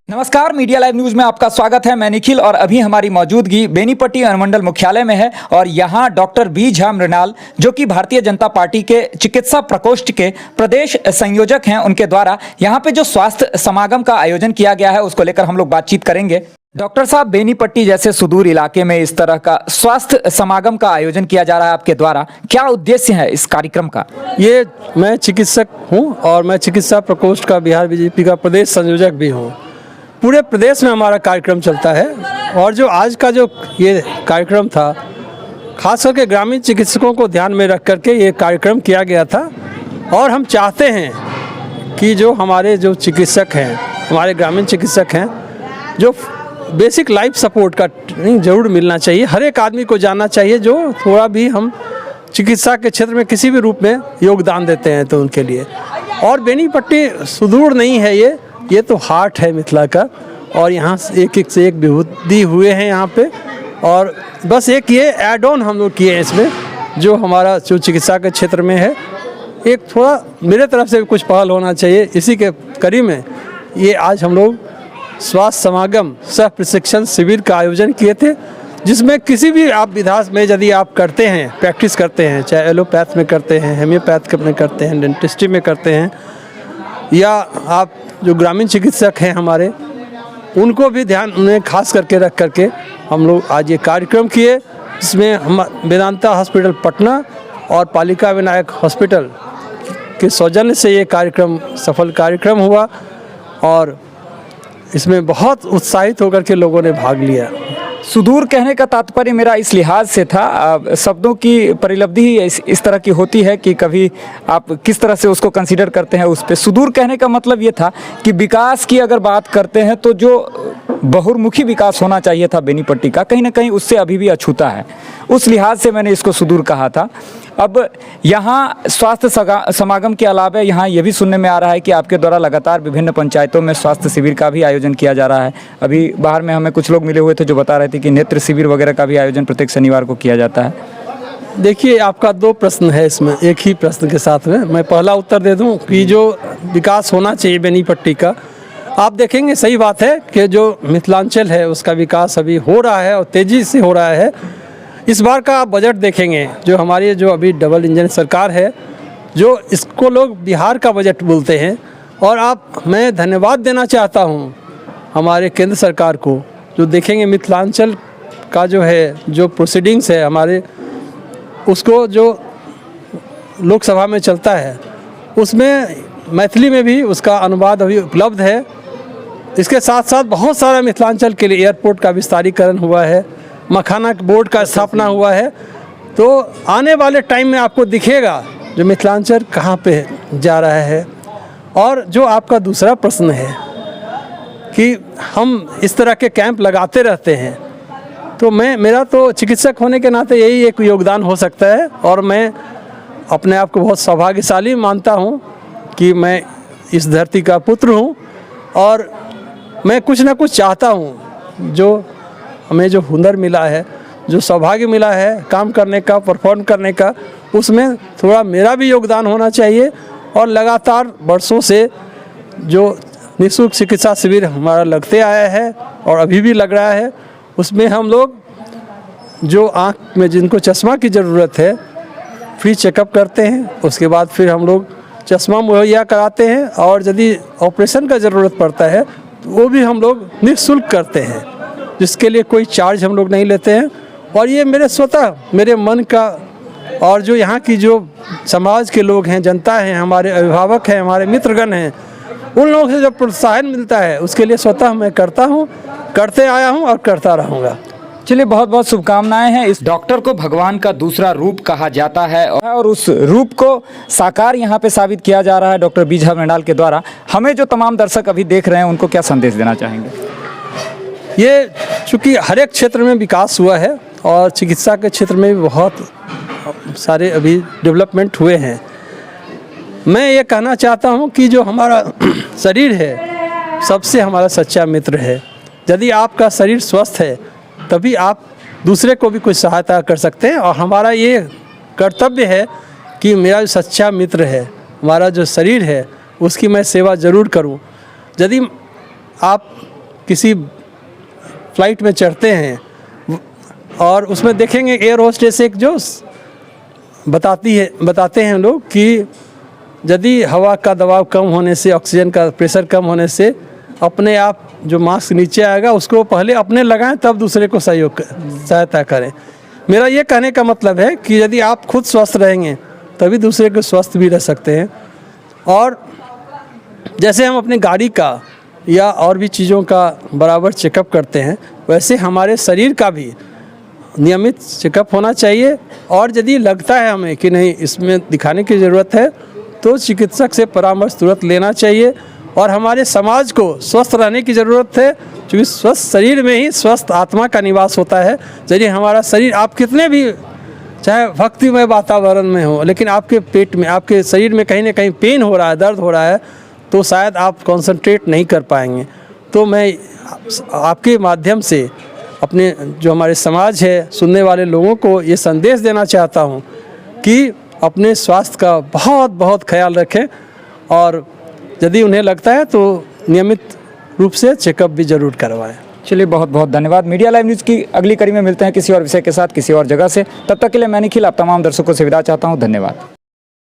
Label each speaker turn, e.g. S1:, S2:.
S1: नमस्कार, media live news में आपका स्वागत है। मैं निखिल और अभी हमारी मौजूदगी बेनीपट्टी अनुमंडल मुख्यालय में है और यहाँ डॉक्टर बी झा मृणाल, जो कि भारतीय जनता पार्टी के चिकित्सा प्रकोष्ठ के प्रदेश संयोजक हैं, उनके द्वारा यहाँ पे जो स्वास्थ्य समागम का आयोजन किया गया है उसको लेकर हम लोग बातचीत करेंगे। डॉक्टर साहब, बेनीपट्टी जैसे सुदूर इलाके में इस तरह का स्वास्थ्य समागम का आयोजन किया जा रहा है आपके द्वारा, क्या उद्देश्य है इस कार्यक्रम का?
S2: ये मैं चिकित्सक हूँ और मैं चिकित्सा प्रकोष्ठ का बिहार बीजेपी का प्रदेश संयोजक भी हूँ। पूरे प्रदेश में हमारा कार्यक्रम चलता है और जो आज का जो ये कार्यक्रम था, खास करके ग्रामीण चिकित्सकों को ध्यान में रख करके ये कार्यक्रम किया गया था। और हम चाहते हैं कि जो हमारे जो चिकित्सक हैं, हमारे ग्रामीण चिकित्सक हैं, जो बेसिक लाइफ सपोर्ट का ट्रेनिंग जरूर मिलना चाहिए। हर एक आदमी को जानना चाहिए जो थोड़ा भी हम चिकित्सा के क्षेत्र में किसी भी रूप में योगदान देते हैं तो उनके लिए। और बेनीपट्टी सुदूर नहीं है, ये तो हार्ट है मिथिला का और यहाँ एक एक से एक विभूति हुए हैं यहाँ पे। और बस एक ये एड ऑन हम लोग किए हैं इसमें, जो हमारा जो चिकित्सा के क्षेत्र में है, एक थोड़ा मेरे तरफ से भी कुछ पहल होना चाहिए। इसी के कड़ी में ये आज हम लोग स्वास्थ्य समागम सह प्रशिक्षण शिविर का आयोजन किए थे, जिसमें किसी भी आप विधा में यदि आप करते हैं, प्रैक्टिस करते हैं, चाहे एलोपैथ में करते हैं, हेम्योपैथ में करते हैं, डेंटिस्ट्री में करते हैं, या आप जो ग्रामीण चिकित्सक हैं हमारे, उनको भी ध्यान उन्हें खास करके रख करके हम लोग आज ये कार्यक्रम किए, जिसमें हम वेदांता हॉस्पिटल पटना और पालिका विनायक हॉस्पिटल के सौजन्य से ये कार्यक्रम सफल कार्यक्रम हुआ और इसमें बहुत उत्साहित होकर के लोगों ने भाग लिया।
S1: सुदूर कहने का तात्पर्य मेरा इस लिहाज से था, शब्दों की परिलब्धि ही इस तरह की होती है कि कभी आप किस तरह से उसको कंसीडर करते हैं उस पे। सुदूर कहने का मतलब ये था कि विकास की अगर बात करते हैं तो जो बहुमुखी विकास होना चाहिए था बेनीपट्टी का, कहीं ना कहीं उससे अभी भी अछूता है। उस लिहाज से मैंने इसको सुदूर कहा था। अब यहाँ स्वास्थ्य समागम के अलावा यहाँ ये भी सुनने में आ रहा है कि आपके द्वारा लगातार विभिन्न पंचायतों में स्वास्थ्य शिविर का भी आयोजन किया जा रहा है। अभी बाहर में हमें कुछ लोग मिले हुए थे जो बता रहे थे कि नेत्र शिविर वगैरह का भी आयोजन प्रत्येक शनिवार को किया जाता है।
S2: देखिए, आपका दो प्रश्न है इसमें, एक ही प्रश्न के साथ में मैं पहला उत्तर दे दूं कि जो विकास होना चाहिए बेनीपट्टी का, आप देखेंगे सही बात है कि जो मिथिलांचल है उसका विकास अभी हो रहा है और तेज़ी से हो रहा है। इस बार का आप बजट देखेंगे, जो हमारी जो अभी डबल इंजन सरकार है, जो इसको लोग बिहार का बजट बोलते हैं, और मैं धन्यवाद देना चाहता हूं हमारे केंद्र सरकार को, जो देखेंगे मिथिलांचल का जो है जो प्रोसीडिंग्स है हमारे, उसको जो लोकसभा में चलता है उसमें मैथिली में भी उसका अनुवाद अभी उपलब्ध है। इसके साथ साथ बहुत सारा मिथिलांचल के लिए एयरपोर्ट का विस्तारीकरण हुआ है, मखाना बोर्ड का स्थापना हुआ है। तो आने वाले टाइम में आपको दिखेगा जो मिथिलांचल कहाँ पे जा रहा है। और जो आपका दूसरा प्रश्न है कि हम इस तरह के कैंप लगाते रहते हैं, तो मेरा तो चिकित्सक होने के नाते यही एक योगदान हो सकता है और मैं अपने आप को बहुत सौभाग्यशाली मानता हूँ कि मैं इस धरती का पुत्र हूँ और मैं कुछ ना कुछ चाहता हूँ। जो हमें जो हुनर मिला है, जो सौभाग्य मिला है काम करने का, परफॉर्म करने का, उसमें थोड़ा मेरा भी योगदान होना चाहिए। और लगातार वर्षों से जो निःशुल्क चिकित्सा शिविर हमारा लगते आया है और अभी भी लग रहा है, उसमें हम लोग जो आँख में जिनको चश्मा की ज़रूरत है फ्री चेकअप करते हैं, उसके बाद फिर हम लोग चश्मा मुहैया कराते हैं और यदि ऑपरेशन का ज़रूरत पड़ता है तो वो भी हम लोग निःशुल्क करते हैं, जिसके लिए कोई चार्ज हम लोग नहीं लेते हैं। और ये मेरे स्वतः मेरे मन का, और जो यहाँ की जो समाज के लोग हैं, जनता हैं, हमारे अभिभावक हैं, हमारे मित्रगण हैं, उन लोगों से जो प्रोत्साहन मिलता है उसके लिए स्वतः मैं करता हूँ, करते आया हूँ और करता रहूँगा।
S1: चलिए, बहुत बहुत शुभकामनाएं हैं। इस डॉक्टर को भगवान का दूसरा रूप कहा जाता है और उस रूप को साकार यहाँ पे साबित किया जा रहा है डॉक्टर बी झा मृणाल के द्वारा। हमें जो तमाम दर्शक अभी देख रहे हैं उनको क्या संदेश देना चाहेंगे?
S2: ये चूँकि हर एक क्षेत्र में विकास हुआ है और चिकित्सा के क्षेत्र में भी बहुत सारे अभी डेवलपमेंट हुए हैं। मैं ये कहना चाहता हूँ कि जो हमारा शरीर है सबसे हमारा सच्चा मित्र है। यदि आपका शरीर स्वस्थ है तभी आप दूसरे को भी कुछ सहायता कर सकते हैं। और हमारा ये कर्तव्य है कि मेरा जो सच्चा मित्र है हमारा जो शरीर है उसकी मैं सेवा ज़रूर करूं। यदि आप किसी फ्लाइट में चढ़ते हैं और उसमें देखेंगे एयर होस्टेस एक जो बताते हैं लोग कि यदि हवा का दबाव कम होने से, ऑक्सीजन का प्रेशर कम होने से अपने आप जो मास्क नीचे आएगा उसको पहले अपने लगाएं तब दूसरे को सहायता करें। मेरा ये कहने का मतलब है कि यदि आप खुद स्वस्थ रहेंगे तभी दूसरे को स्वस्थ भी रह सकते हैं। और जैसे हम अपनी गाड़ी का या और भी चीज़ों का बराबर चेकअप करते हैं, वैसे हमारे शरीर का भी नियमित चेकअप होना चाहिए। और यदि लगता है हमें कि नहीं इसमें दिखाने की ज़रूरत है तो चिकित्सक से परामर्श तुरंत लेना चाहिए। और हमारे समाज को स्वस्थ रहने की ज़रूरत है, क्योंकि स्वस्थ शरीर में ही स्वस्थ आत्मा का निवास होता है। यदि हमारा शरीर, आप कितने भी चाहे भक्तिमय वातावरण में हो, लेकिन आपके पेट में, आपके शरीर में कहीं ना कहीं पेन हो रहा है, दर्द हो रहा है, तो शायद आप कंसंट्रेट नहीं कर पाएंगे। तो मैं आपके माध्यम से अपने जो हमारे समाज है, सुनने वाले लोगों को ये संदेश देना चाहता हूँ कि अपने स्वास्थ्य का बहुत बहुत ख्याल रखें। और यदि उन्हें लगता है तो नियमित रूप से चेकअप भी ज़रूर करवाएं।
S1: चलिए, बहुत बहुत धन्यवाद। मीडिया लाइव न्यूज़ की अगली कड़ी में मिलते हैं किसी और विषय के साथ, किसी और जगह से। तब तक के लिए मैं निखिल आप तमाम दर्शकों से विदा चाहता हूँ। धन्यवाद।